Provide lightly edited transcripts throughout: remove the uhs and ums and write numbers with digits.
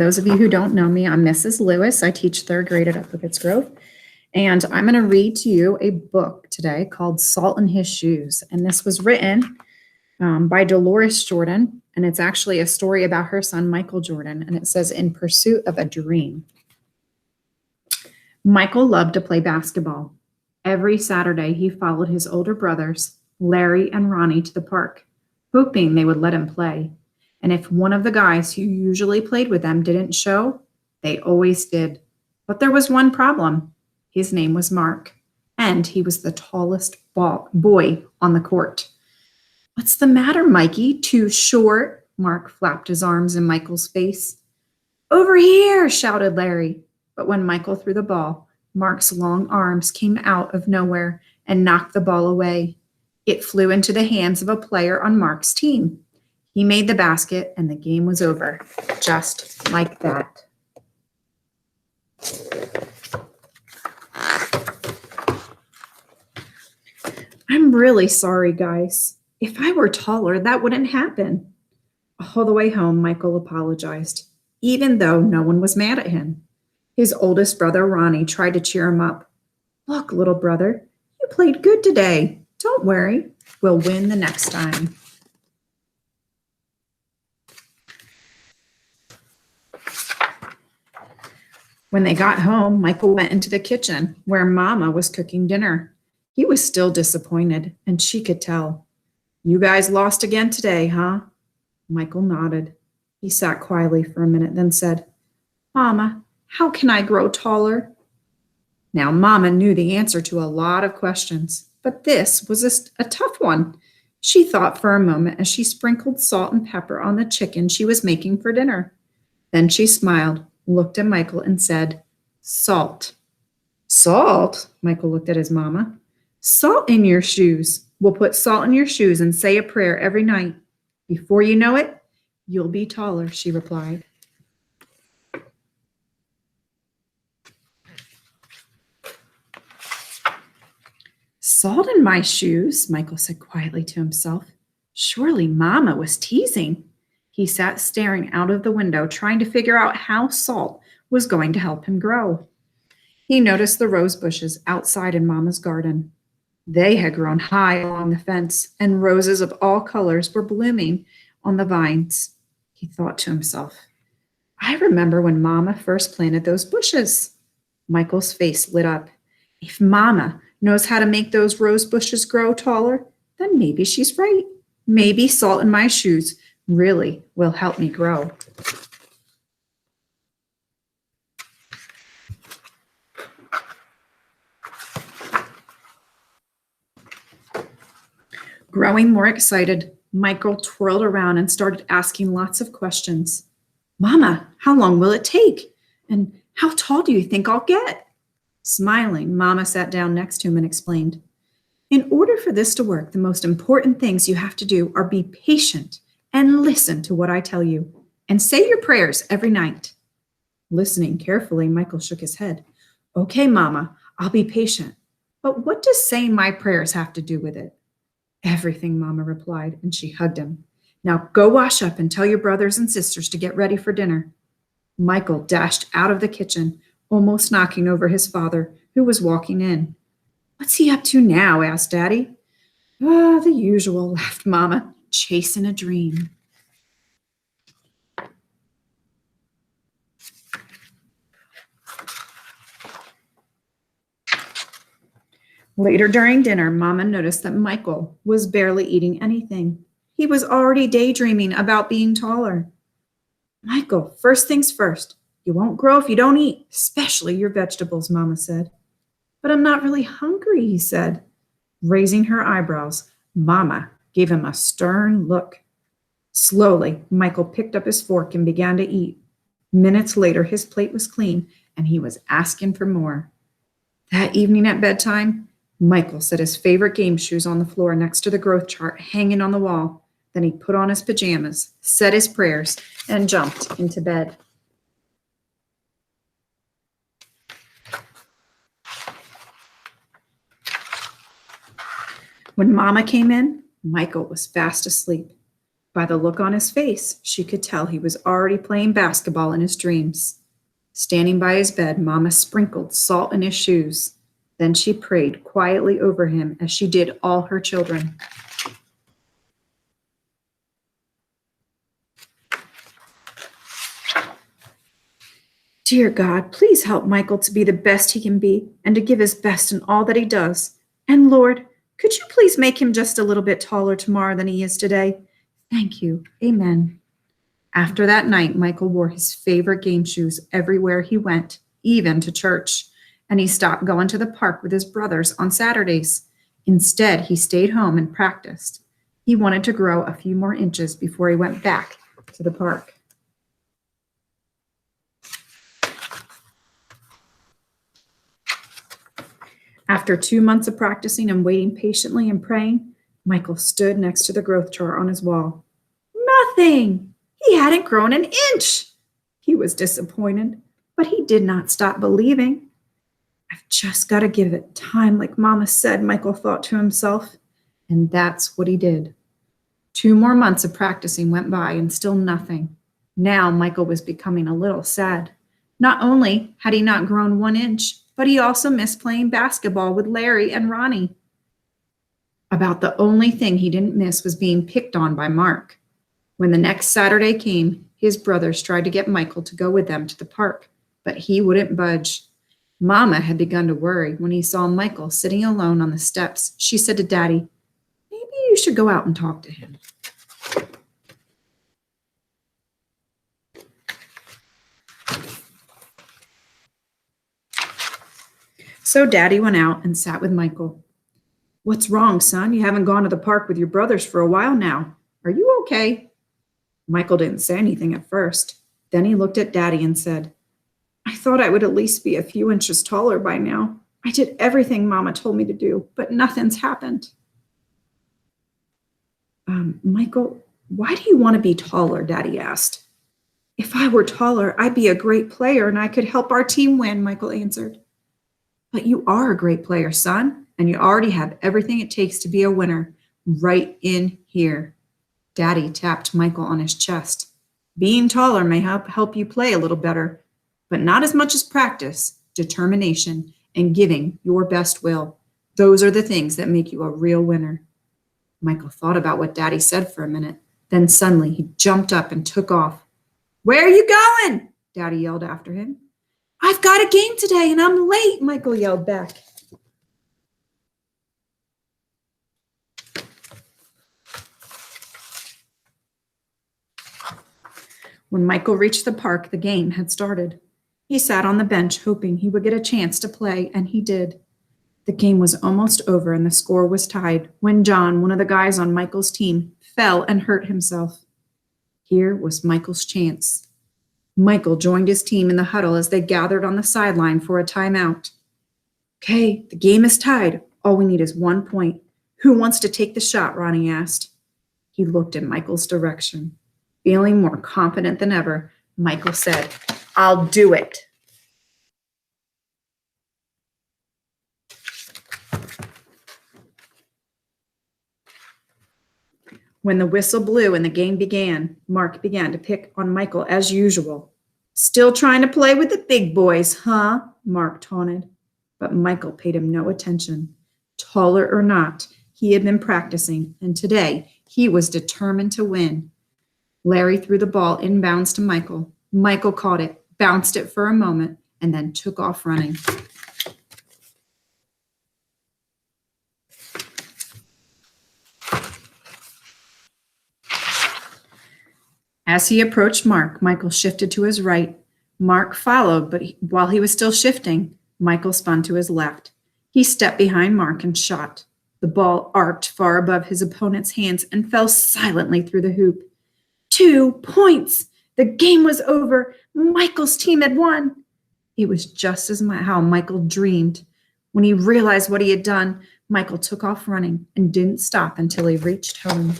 those of you who don't know me, I'm Mrs. Lewis. I teach third grade at Upper Pittsgrove. And I'm going to read to you a book today called Salt in His Shoes. And this was written by Deloris Jordan. And it's actually a story about her son, Michael Jordan. And it says, In Pursuit of a Dream. Michael loved to play basketball. Every Saturday, he followed his older brothers, Larry and Ronnie, to the park, hoping they would let him play. And if one of the guys who usually played with them didn't show, they always did. But there was one problem. His name was Mark, and he was the tallest boy on the court. What's the matter, Mikey? Too short? Mark flapped his arms in Michael's face. Over here, shouted Larry. But when Michael threw the ball, Mark's long arms came out of nowhere and knocked the ball away. It flew into the hands of a player on Mark's team. He made the basket, and the game was over, just like that. I'm really sorry, guys. If I were taller, that wouldn't happen. All the way home, Michael apologized, even though no one was mad at him. His oldest brother, Ronnie, tried to cheer him up. Look, little brother, you played good today. Don't worry, we'll win the next time. When they got home, Michael went into the kitchen where Mama was cooking dinner. He was still disappointed, and she could tell. You guys lost again today, huh? Michael nodded. He sat quietly for a minute, then said, Mama, how can I grow taller? Now, Mama knew the answer to a lot of questions, but this was a tough one. She thought for a moment as she sprinkled salt and pepper on the chicken she was making for dinner. Then she smiled, looked at Michael, and said, Salt. Salt? Michael looked at his mama. Salt in your shoes. We'll put salt in your shoes and say a prayer every night. Before you know it, you'll be taller, she replied. Salt in my shoes, Michael said quietly to himself. Surely Mama was teasing. He sat staring out of the window, trying to figure out how salt was going to help him grow. He noticed the rose bushes outside in Mama's garden. They had grown high along the fence, and roses of all colors were blooming on the vines. He thought to himself, I remember when Mama first planted those bushes. Michael's face lit up. If Mama knows how to make those rose bushes grow taller, then maybe she's right. Maybe salt in my shoes really will help me grow. Growing more excited, Michael twirled around and started asking lots of questions. Mama, how long will it take? And how tall do you think I'll get? Smiling, Mama sat down next to him and explained, In order for this to work, the most important things you have to do are be patient and listen to what I tell you, and say your prayers every night. Listening carefully, Michael shook his head. Okay, Mama, I'll be patient. But what does saying my prayers have to do with it? Everything, Mama replied, and she hugged him. Now go wash up and tell your brothers and sisters to get ready for dinner. Michael dashed out of the kitchen, almost knocking over his father, who was walking in. What's he up to now? Asked Daddy. The usual, laughed Mama, chasing a dream. Later during dinner, Mama noticed that Michael was barely eating anything. He was already daydreaming about being taller. Michael, first things first. You won't grow if you don't eat, especially your vegetables, Mama said. But I'm not really hungry, he said. Raising her eyebrows, Mama gave him a stern look. Slowly, Michael picked up his fork and began to eat. Minutes later, his plate was clean, and he was asking for more. That evening at bedtime, Michael set his favorite game shoes on the floor next to the growth chart hanging on the wall. Then he put on his pajamas, said his prayers, and jumped into bed. When Mama came in, Michael was fast asleep. By the look on his face, she could tell he was already playing basketball in his dreams. Standing by his bed, Mama sprinkled salt in his shoes. Then she prayed quietly over him as she did all her children. Dear God, please help Michael to be the best he can be and to give his best in all that he does. And Lord, could you please make him just a little bit taller tomorrow than he is today? Thank you. Amen. After that night, Michael wore his favorite game shoes everywhere he went, even to church, and he stopped going to the park with his brothers on Saturdays. Instead, he stayed home and practiced. He wanted to grow a few more inches before he went back to the park. After 2 months of practicing and waiting patiently and praying, Michael stood next to the growth chart on his wall. Nothing! He hadn't grown an inch! He was disappointed, but he did not stop believing. I've just got to give it time, like Mama said, Michael thought to himself. And that's what he did. 2 more months of practicing went by and still nothing. Now Michael was becoming a little sad. Not only had he not grown 1 inch, but he also missed playing basketball with Larry and Ronnie. About the only thing he didn't miss was being picked on by Mark. When the next Saturday came, his brothers tried to get Michael to go with them to the park, but he wouldn't budge. Mama had begun to worry when he saw Michael sitting alone on the steps. She said to Daddy, "Maybe you should go out and talk to him." So Daddy went out and sat with Michael. "What's wrong, son? You haven't gone to the park with your brothers for a while now. Are you okay?" Michael didn't say anything at first. Then he looked at Daddy and said, "I thought I would at least be a few inches taller by now. I did everything Mama told me to do, but nothing's happened." Michael, why do you want to be taller?" Daddy asked. "If I were taller, I'd be a great player and I could help our team win," Michael answered. "But you are a great player, son, and you already have everything it takes to be a winner right in here." Daddy tapped Michael on his chest. "Being taller may help you play a little better, but not as much as practice, determination, and giving your best will. Those are the things that make you a real winner." Michael thought about what Daddy said for a minute. Then suddenly he jumped up and took off. "Where are you going?" Daddy yelled after him. "I've got a game today and I'm late," Michael yelled back. When Michael reached the park, the game had started. He sat on the bench hoping he would get a chance to play, and he did. The game was almost over and the score was tied when John, one of the guys on Michael's team, fell and hurt himself. Here was Michael's chance. Michael joined his team in the huddle as they gathered on the sideline for a timeout. "Okay, the game is tied. All we need is 1 point. Who wants to take the shot?" Ronnie asked. He looked in Michael's direction. Feeling more confident than ever, Michael said, "I'll do it." When the whistle blew and the game began, Mark began to pick on Michael as usual. "Still trying to play with the big boys, huh?" Mark taunted. But Michael paid him no attention. Taller or not, he had been practicing, and today he was determined to win. Larry threw the ball inbounds to Michael. Michael caught it, bounced it for a moment, and then took off running. As he approached Mark, Michael shifted to his right. Mark followed, but while he was still shifting, Michael spun to his left. He stepped behind Mark and shot. The ball arced far above his opponent's hands and fell silently through the hoop. 2 points! The game was over. Michael's team had won. It was just as how Michael dreamed. When he realized what he had done, Michael took off running and didn't stop until he reached home.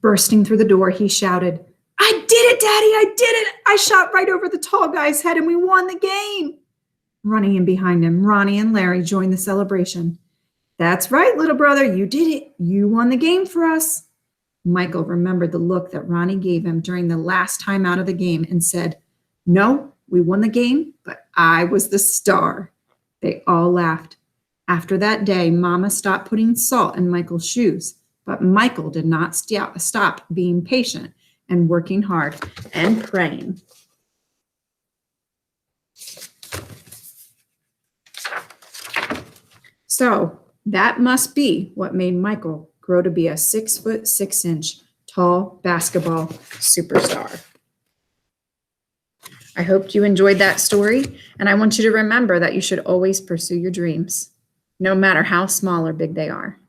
Bursting through the door, he shouted, "I did it, Daddy! I did it! I shot right over the tall guy's head and we won the game!" Running in behind him, Ronnie and Larry joined the celebration. That's right, little brother, you did it. You won the game for us. Michael remembered the look that Ronnie gave him during the last time out of the game and said, No, we won the game, but I was the star. They all laughed. After that day, Mama stopped putting salt in Michael's shoes, but Michael did not stop being patient and working hard and praying. So that must be what made Michael grow to be a 6'6" tall basketball superstar. I hope you enjoyed that story, and I want you to remember that you should always pursue your dreams, no matter how small or big they are.